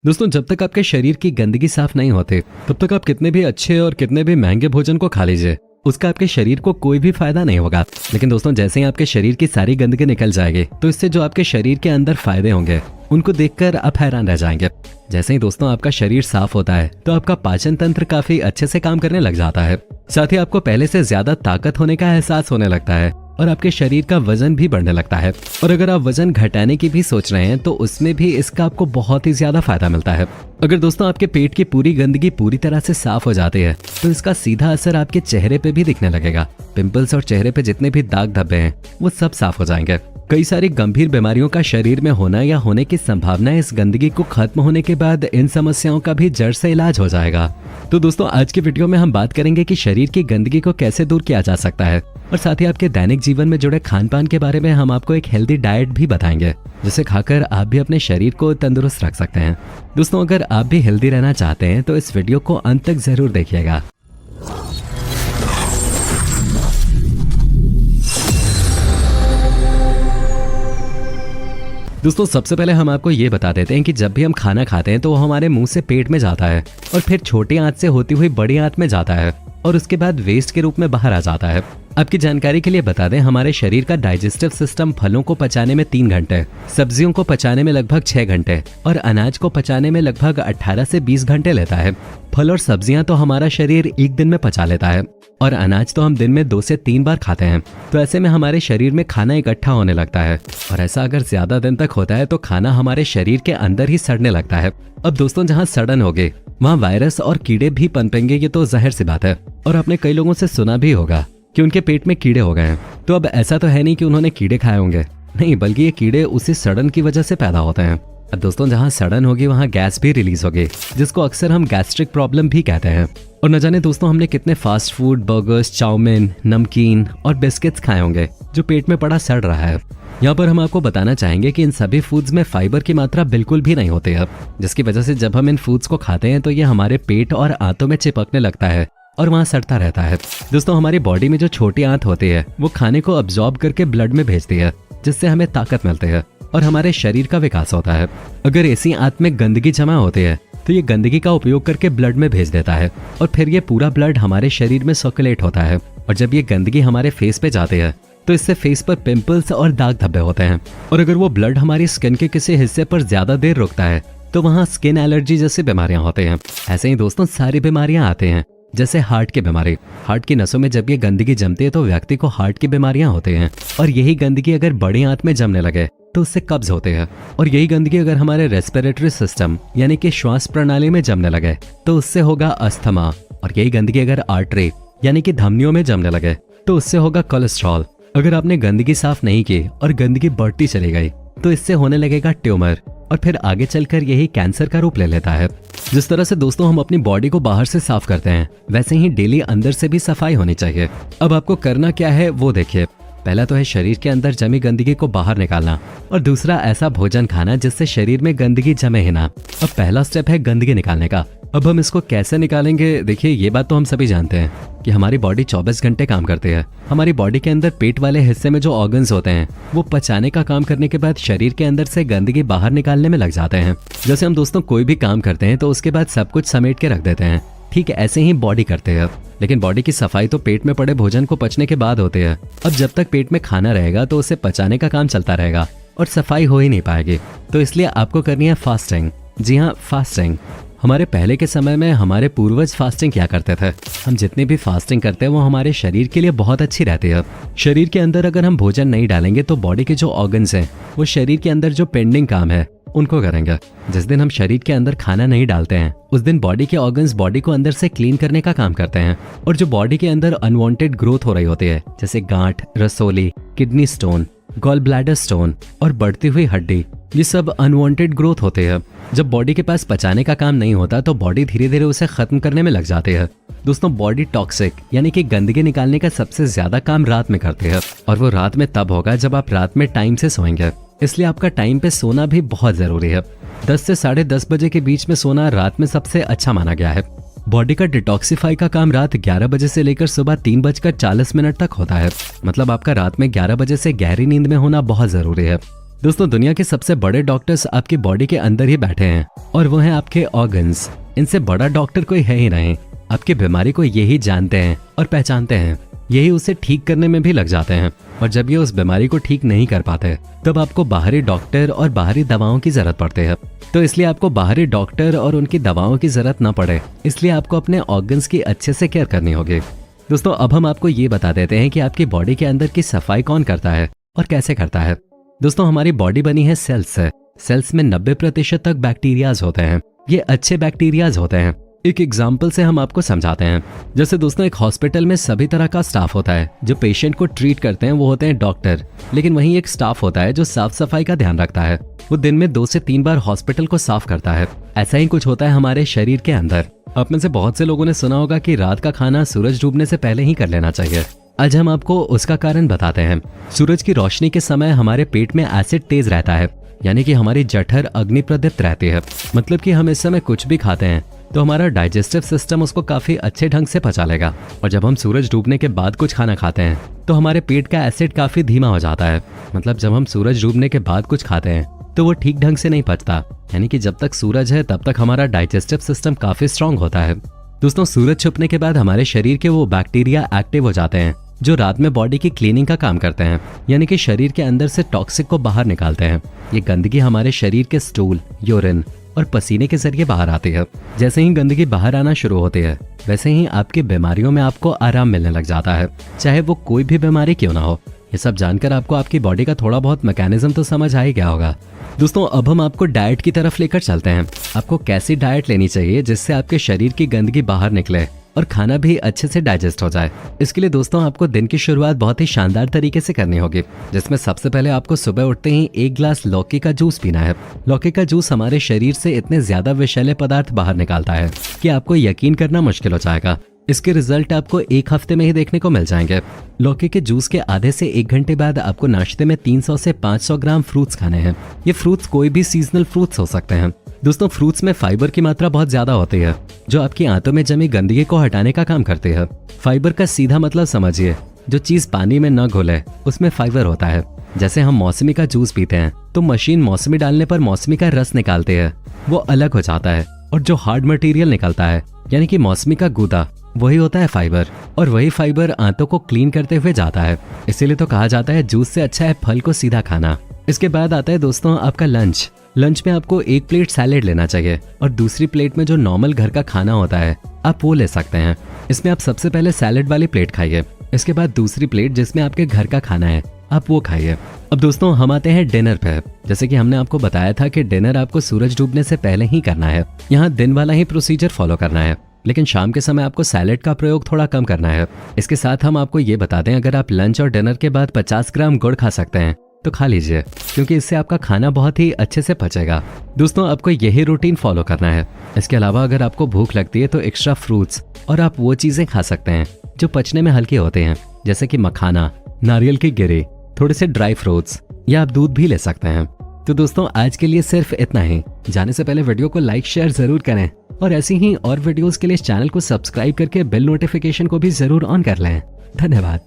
दोस्तों, जब तक आपके शरीर की गंदगी साफ नहीं होती तब तक आप कितने भी अच्छे और कितने भी महंगे भोजन को खा लीजिए, उसका आपके शरीर को कोई भी फायदा नहीं होगा। लेकिन दोस्तों, जैसे ही आपके शरीर की सारी गंदगी निकल जाएगी तो इससे जो आपके शरीर के अंदर फायदे होंगे उनको देखकर आप हैरान रह जाएंगे। जैसे ही दोस्तों आपका शरीर साफ होता है तो आपका पाचन तंत्र काफी अच्छे से काम करने लग जाता है। साथ ही आपको पहले से ज्यादा ताकत होने का एहसास होने लगता है और आपके शरीर का वजन भी बढ़ने लगता है। और अगर आप वजन घटाने की भी सोच रहे हैं तो उसमें भी इसका आपको बहुत ही ज्यादा फायदा मिलता है। अगर दोस्तों आपके पेट की पूरी गंदगी पूरी तरह से साफ हो जाती है तो इसका सीधा असर आपके चेहरे पे भी दिखने लगेगा। पिंपल्स और चेहरे पे जितने भी दाग धब्बे हैं वो सब साफ हो जाएंगे। कई सारी गंभीर बीमारियों का शरीर में होना या होने की संभावना इस गंदगी को खत्म होने के बाद इन समस्याओं का भी जड़ से इलाज हो जाएगा। तो दोस्तों, आज की वीडियो में हम बात करेंगे कि शरीर की गंदगी को कैसे दूर किया जा सकता है और साथ ही आपके दैनिक जीवन में जुड़े खान पान के बारे में हम आपको एक हेल्दी डाइट भी बताएंगे जिसे खाकर आप भी अपने शरीर को तंदुरुस्त रख सकते हैं। दोस्तों, अगर आप भी हेल्दी रहना चाहते हैं तो इस वीडियो को अंत तक जरूर देखिएगा। दोस्तों, सबसे पहले हम आपको ये बता देते हैं कि जब भी हम खाना खाते हैं तो वो हमारे मुंह से पेट में जाता है और फिर छोटी आंत से होती हुई बड़ी आंत में जाता है और उसके बाद वेस्ट के रूप में बाहर आ जाता है। आपकी जानकारी के लिए बता दें, हमारे शरीर का डाइजेस्टिव सिस्टम फलों को पचाने में 3 घंटे, सब्जियों को पचाने में लगभग 6 घंटे और अनाज को पचाने में लगभग 18 से 20 घंटे लेता है। फल और सब्जियां तो हमारा शरीर एक दिन में पचा लेता है और अनाज तो हम दिन में 2 से 3 बार खाते हैं। तो ऐसे में हमारे शरीर में खाना इकट्ठा होने लगता है और ऐसा अगर ज्यादा दिन तक होता है तो खाना हमारे शरीर के अंदर ही सड़ने लगता है। अब दोस्तों, जहाँ सड़न होगी वहाँ वायरस और कीड़े भी पनपेंगे, ये तो जाहिर सी बात है। और आपने कई लोगों से सुना भी होगा कि उनके पेट में कीड़े हो गए हैं। तो अब ऐसा तो है नहीं कि उन्होंने कीड़े खाए होंगे, नहीं, बल्कि ये कीड़े उसी सड़न की वजह से पैदा होते हैं। अब दोस्तों, जहाँ सड़न होगी वहाँ गैस भी रिलीज होगी जिसको अक्सर हम गैस्ट्रिक प्रॉब्लम भी कहते हैं। और न जाने दोस्तों हमने कितने फास्ट फूड, बर्गर्स, चाउमीन, नमकीन और बिस्किट्स खाए होंगे जो पेट में पड़ा सड़ रहा है। यहाँ पर हम आपको बताना चाहेंगे कि इन सभी फूड्स में फाइबर की मात्रा बिल्कुल भी नहीं होती है, जिसकी वजह से जब हम इन फूड्स को खाते हैं तो ये हमारे पेट और आंतों में चिपकने लगता है और वहाँ सड़ता रहता है। दोस्तों, हमारी बॉडी में जो छोटी आंत होती है वो खाने को अब्सॉर्ब करके ब्लड में भेजती है जिससे हमें ताकत मिलती है और हमारे शरीर का विकास होता है। अगर ऐसी आंत में गंदगी जमा होती है तो ये गंदगी का उपयोग करके ब्लड में भेज देता है और फिर ये पूरा ब्लड हमारे शरीर में सर्कुलेट होता है। और जब ये गंदगी हमारे फेस पे जाती है तो इससे फेस पर पिंपल्स और दाग धब्बे होते हैं। और अगर वो ब्लड हमारी स्किन के किसी हिस्से पर ज्यादा देर रुकता है तो वहाँ स्किन एलर्जी जैसी बीमारियां होती हैं। ऐसे ही दोस्तों सारी बीमारियां आती हैं, जैसे हार्ट की बीमारी। हार्ट की नसों में जब ये गंदगी जमती है तो व्यक्ति को हार्ट की बीमारियां होती हैं। और यही गंदगी अगर बड़ी आंत में जमने लगे तो उससे कब्ज होते हैं। और यही गंदगी अगर हमारे रेस्पिरेटरी सिस्टम यानी कि श्वास प्रणाली में जमने लगे तो उससे होगा अस्थमा। और यही गंदगी अगर आर्टरी यानी कि धमनियों में जमने लगे तो उससे होगा कोलेस्ट्रॉल। अगर आपने गंदगी साफ नहीं की और गंदगी बढ़ती चली गई तो इससे होने लगेगा ट्यूमर और फिर आगे चलकर यही कैंसर का रूप ले लेता है। जिस तरह से दोस्तों हम अपनी बॉडी को बाहर से साफ करते हैं वैसे ही डेली अंदर से भी सफाई होनी चाहिए। अब आपको करना क्या है वो देखिए। पहला तो है शरीर के अंदर जमी गंदगी को बाहर निकालना और दूसरा ऐसा भोजन खाना जिससे शरीर में गंदगी जमे ही ना। अब पहला स्टेप है गंदगी निकालने का। अब हम इसको कैसे निकालेंगे? देखिए, ये बात तो हम सभी जानते हैं कि हमारी बॉडी 24 घंटे काम करती है। हमारी बॉडी के अंदर पेट वाले हिस्से में जो ऑर्गन्स होते हैं वो पचाने का काम करने के बाद शरीर के अंदर से गंदगी बाहर निकालने में लग जाते हैं। जैसे हम दोस्तों कोई भी काम करते हैं तो उसके बाद सब कुछ समेट के रख देते हैं, ठीक ऐसे ही बॉडी करते हैं। लेकिन बॉडी की सफाई तो पेट में पड़े भोजन को पचने के बाद होती है। अब जब तक पेट में खाना रहेगा तो उसे पचाने का काम चलता रहेगा और सफाई हो ही नहीं पाएगी। तो इसलिए आपको करनी है फास्टिंग। जी हाँ, फास्टिंग। हमारे पहले के समय में हमारे पूर्वज फास्टिंग किया करते थे। हम जितनी भी फास्टिंग करते हैं वो हमारे शरीर के लिए बहुत अच्छी रहती है। शरीर के अंदर अगर हम भोजन नहीं डालेंगे तो बॉडी के जो ऑर्गन्स हैं वो शरीर के अंदर जो पेंडिंग काम है उनको करेंगे। जिस दिन हम शरीर के अंदर खाना नहीं डालते हैं उस दिन बॉडी के ऑर्गन्स बॉडी को अंदर से क्लीन करने का काम करते हैं। और जो बॉडी के अंदर अनवांटेड ग्रोथ हो रही होती है जैसे गांठ, रसोली, kidney stone, gall bladder stone और बढ़ती हुई हड्डी, ये सब अनवांटेड ग्रोथ होते हैं। जब बॉडी के पास पचाने का काम नहीं होता तो बॉडी धीरे धीरे उसे खत्म करने में लग जाती है। दोस्तों, बॉडी टॉक्सिक यानी कि गंदगी निकालने का सबसे ज्यादा काम रात में करती है और वो रात में तब होगा जब आप रात में टाइम से सोएंगे। इसलिए आपका टाइम पे सोना भी बहुत जरूरी है। 10 से 10:30 बजे के बीच में सोना रात में सबसे अच्छा माना गया है। बॉडी का डिटॉक्सिफाई का काम रात 11 बजे से लेकर सुबह 3:40 तक होता है। मतलब आपका रात में 11 बजे से गहरी नींद में होना बहुत जरूरी है। दोस्तों दुनिया के सबसे बड़े डॉक्टर्स आपकी बॉडी के अंदर ही बैठे हैं और वो हैं आपके ऑर्गन्स। इनसे बड़ा डॉक्टर कोई है ही नहीं। आपकी बीमारी को यही जानते हैं और पहचानते हैं, यही उसे ठीक करने में भी लग जाते हैं। और जब ये उस बीमारी को ठीक नहीं कर पाते तब आपको बाहरी डॉक्टर और बाहरी दवाओं की जरूरत पड़ती है। तो इसलिए आपको बाहरी डॉक्टर और उनकी दवाओं की जरूरत ना पड़े, इसलिए आपको अपने ऑर्गन्स की अच्छे से केयर करनी होगी। दोस्तों अब हम आपको ये बता देते हैं कि आपकी बॉडी के अंदर की सफाई कौन करता है और कैसे करता है। दोस्तों हमारी बॉडी बनी है सेल्स से। सेल्स में 90% तक बैक्टीरियाज होते हैं। ये अच्छे बैक्टीरियाज होते हैं। एक एग्जाम्पल से हम आपको समझाते हैं। जैसे दोस्तों एक हॉस्पिटल में सभी तरह का स्टाफ होता है। जो पेशेंट को ट्रीट करते हैं वो होते हैं डॉक्टर, लेकिन वहीं एक स्टाफ होता है जो साफ सफाई का ध्यान रखता है। वो दिन में 2 से 3 बार हॉस्पिटल को साफ करता है। ऐसा ही कुछ होता है हमारे शरीर के अंदर। आप में से बहुत से लोगों ने सुना होगा कि रात का खाना सूरज डूबने से पहले ही कर लेना चाहिए। आज हम आपको उसका कारण बताते हैं। सूरज की रोशनी के समय हमारे पेट में एसिड तेज रहता है, यानी कि हमारी जठर अग्नि प्रदीप्त रहती है। मतलब कि हम इस समय कुछ भी खाते हैं तो हमारा डाइजेस्टिव सिस्टम उसको काफी अच्छे ढंग से पचा लेगा। और जब हम सूरज डूबने के बाद कुछ खाना खाते हैं तो हमारे पेट का एसिड काफी धीमा हो जाता है। मतलब जब हम सूरज डूबने के बाद कुछ खाते हैं तो वो ठीक ढंग से नहीं पचता। यानी कि जब तक सूरज है तब तक हमारा डाइजेस्टिव सिस्टम काफी स्ट्रांग होता है। दोस्तों सूरज छुपने के बाद हमारे शरीर के वो बैक्टीरिया एक्टिव हो जाते हैं जो रात में बॉडी की क्लीनिंग का काम करते हैं, यानी कि शरीर के अंदर से टॉक्सिक को बाहर निकालते हैं। ये गंदगी हमारे शरीर के स्टूल, यूरिन और पसीने के जरिए बाहर आती है। जैसे ही गंदगी बाहर आना शुरू होती है वैसे ही आपकी बीमारियों में आपको आराम मिलने लग जाता है, चाहे वो कोई भी बीमारी क्यों ना हो। ये सब जानकर आपको आपकी बॉडी का थोड़ा बहुत मैकेनिज्म तो समझ आ ही गया होगा। दोस्तों अब हम आपको डाइट की तरफ लेकर चलते हैं। आपको कैसी डाइट लेनी चाहिए जिससे आपके शरीर की गंदगी बाहर निकले और खाना भी अच्छे से डाइजेस्ट हो जाए। इसके लिए दोस्तों आपको दिन की शुरुआत बहुत ही शानदार तरीके से करनी होगी, जिसमें सबसे पहले आपको सुबह उठते ही 1 गिलास लौकी का जूस पीना है। लौकी का जूस हमारे शरीर से इतने ज्यादा विषैले पदार्थ बाहर निकालता है कि आपको यकीन करना मुश्किल हो जाएगा। इसके रिजल्ट आपको 1 हफ्ते में ही देखने को मिल जाएंगे। लौकी के जूस के आधे से 1 घंटे बाद आपको नाश्ते में 300 से 500 ग्राम फ्रूट्स खाने हैं। ये फ्रूट्स कोई भी सीजनल फ्रूट्स हो सकते हैं। दोस्तों फ्रूट्स में फाइबर की मात्रा बहुत ज्यादा होती है जो आपकी आंतों में जमी गंदगी को हटाने का काम करती है। फाइबर का सीधा मतलब समझिए, जो चीज पानी में न घुले उसमें फाइबर होता है। जैसे हम मौसमी का जूस पीते हैं तो मशीन मौसमी डालने पर मौसमी का रस निकालती है, वो अलग हो जाता है। और जो हार्ड मटेरियल निकलता है यानी कि मौसमी का गूदा, वही होता है फाइबर। और वही फाइबर आंतों को क्लीन करते हुए जाता है। इसीलिए तो कहा जाता है जूस से अच्छा है फल को सीधा खाना। इसके बाद आता है दोस्तों आपका लंच। लंच में आपको 1 प्लेट सैलेड लेना चाहिए और दूसरी प्लेट में जो नॉर्मल घर का खाना होता है आप वो ले सकते हैं। इसमें आप सबसे पहले सैलेड वाली प्लेट खाइए, इसके बाद दूसरी प्लेट जिसमें आपके घर का खाना है आप वो खाइए। अब दोस्तों हम आते हैं डिनर पे। जैसे कि हमने आपको बताया था कि डिनर आपको सूरज डूबने से पहले ही करना है। यहाँ दिन वाला ही प्रोसीजर फॉलो करना है, लेकिन शाम के समय आपको सैलेड का प्रयोग थोड़ा कम करना है। इसके साथ हम आपको ये बता दें, अगर आप लंच और डिनर के बाद 50 ग्राम गुड़ खा सकते हैं तो खा लीजिए, क्योंकि इससे आपका खाना बहुत ही अच्छे से पचेगा। दोस्तों आपको यही रूटीन फॉलो करना है। इसके अलावा अगर आपको भूख लगती है तो एक्स्ट्रा फ्रूट्स और आप वो चीजें खा सकते हैं जो पचने में हल्के होते हैं, जैसे कि मखाना, नारियल की गिरी, थोड़े से ड्राई फ्रूट्स, या आप दूध भी ले सकते हैं। तो दोस्तों आज के लिए सिर्फ इतना ही। जाने से पहले वीडियो को लाइक शेयर जरूर करें और ऐसी ही और वीडियोस के लिए इस चैनल को सब्सक्राइब करके बेल नोटिफिकेशन को भी जरूर ऑन कर लें। धन्यवाद।